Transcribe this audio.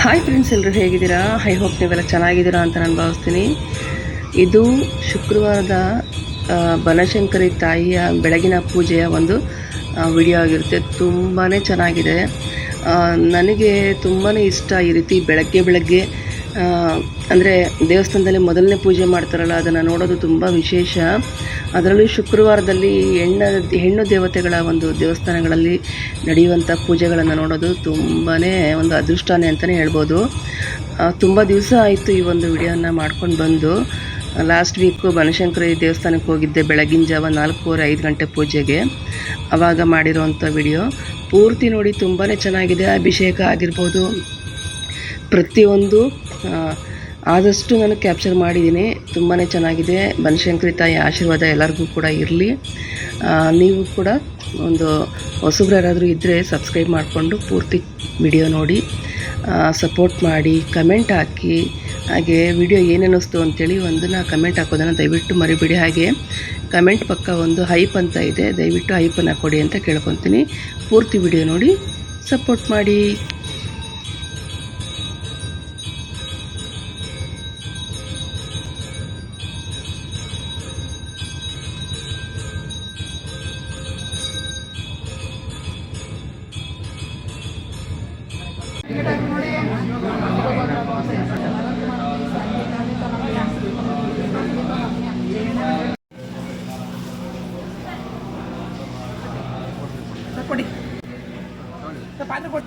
Hi friends, ಎಲ್ಲರೂ ಹೇಗಿದ್ದೀರಾ? I hope ನೀವೆಲ್ಲ ಚೆನ್ನಾಗಿದ್ದೀರಾ ಅಂತ ನಾನು ಭಾವಿಸ್ತೀನಿ. ಇದು ಶುಕ್ರವಾರದ ಬನಶಂಕರಿ ತಾಯಿಯ ಬೆಳಗಿನ ಪೂಜೆಯ ಒಂದು ವಿಡಿಯೋ ಆಗಿರುತ್ತೆ. ತುಂಬಾ ಚೆನ್ನಾಗಿದೆ. ನನಗೆ ತುಂಬಾ ಇಷ್ಟ ಈ ರೀತಿ ಬೆಳಗ್ಗೆ ಅಂದರೆ ದೇವಸ್ಥಾನದಲ್ಲಿ ಮೊದಲನೇ ಪೂಜೆ ಮಾಡ್ತಾರಲ್ಲ, ಅದನ್ನು ನೋಡೋದು ತುಂಬ ವಿಶೇಷ. ಅದರಲ್ಲೂ ಶುಕ್ರವಾರದಲ್ಲಿ ಹೆಣ್ಣು ದೇವತೆಗಳ ಒಂದು ದೇವಸ್ಥಾನಗಳಲ್ಲಿ ನಡೆಯುವಂಥ ಪೂಜೆಗಳನ್ನು ನೋಡೋದು ತುಂಬಾ ಒಂದು ಅದೃಷ್ಟನೇ ಅಂತಲೇ ಹೇಳ್ಬೋದು. ತುಂಬ ದಿವಸ ಆಯಿತು ಈ ಒಂದು ವಿಡಿಯೋನ ಮಾಡ್ಕೊಂಡು ಬಂದು. ಲಾಸ್ಟ್ ವೀಕು ಬನಶಂಕರಿ ದೇವಸ್ಥಾನಕ್ಕೆ ಹೋಗಿದ್ದೆ ಬೆಳಗಿನ ಜಾವ 4:30-5 ಗಂಟೆ ಪೂಜೆಗೆ. ಆವಾಗ ಮಾಡಿರೋವಂಥ ವಿಡಿಯೋ ಪೂರ್ತಿ ನೋಡಿ. ತುಂಬಾ ಚೆನ್ನಾಗಿದೆ. ಅಭಿಷೇಕ ಆಗಿರ್ಬೋದು, ಪ್ರತಿಯೊಂದು ಆದಷ್ಟು ನಾನು ಕ್ಯಾಪ್ಚರ್ ಮಾಡಿದ್ದೀನಿ. ತುಂಬಾ ಚೆನ್ನಾಗಿದೆ. ಬನಶಂಕರಿ ತಾಯಿ ಆಶೀರ್ವಾದ ಎಲ್ಲರಿಗೂ ಕೂಡ ಇರಲಿ. ನೀವು ಕೂಡ ಒಂದು ಹೊಸಬ್ರು ಯಾರಾದರೂ ಇದ್ದರೆ ಸಬ್ಸ್ಕ್ರೈಬ್ ಮಾಡಿಕೊಂಡು ಪೂರ್ತಿ ವಿಡಿಯೋ ನೋಡಿ, ಸಪೋರ್ಟ್ ಮಾಡಿ, ಕಮೆಂಟ್ ಹಾಕಿ. ಹಾಗೆ ವಿಡಿಯೋ ಏನೇನಿಸ್ತು ಅಂತೇಳಿ ಒಂದನ್ನು ಕಮೆಂಟ್ ಹಾಕೋದನ್ನು ದಯವಿಟ್ಟು ಮರಿಬೇಡಿ. ಹಾಗೆ ಕಮೆಂಟ್ ಪಕ್ಕ ಒಂದು ಹೈಪ್ ಅಂತ ಇದೆ, ದಯವಿಟ್ಟು ಹೈಪನ್ನು ಕೊಡಿ ಅಂತ ಕೇಳ್ಕೊತೀನಿ. ಪೂರ್ತಿ ವಿಡಿಯೋ ನೋಡಿ ಸಪೋರ್ಟ್ ಮಾಡಿ. ಕೊಡಿ ಪಾತ್ರೆ ಕೊಡಿ.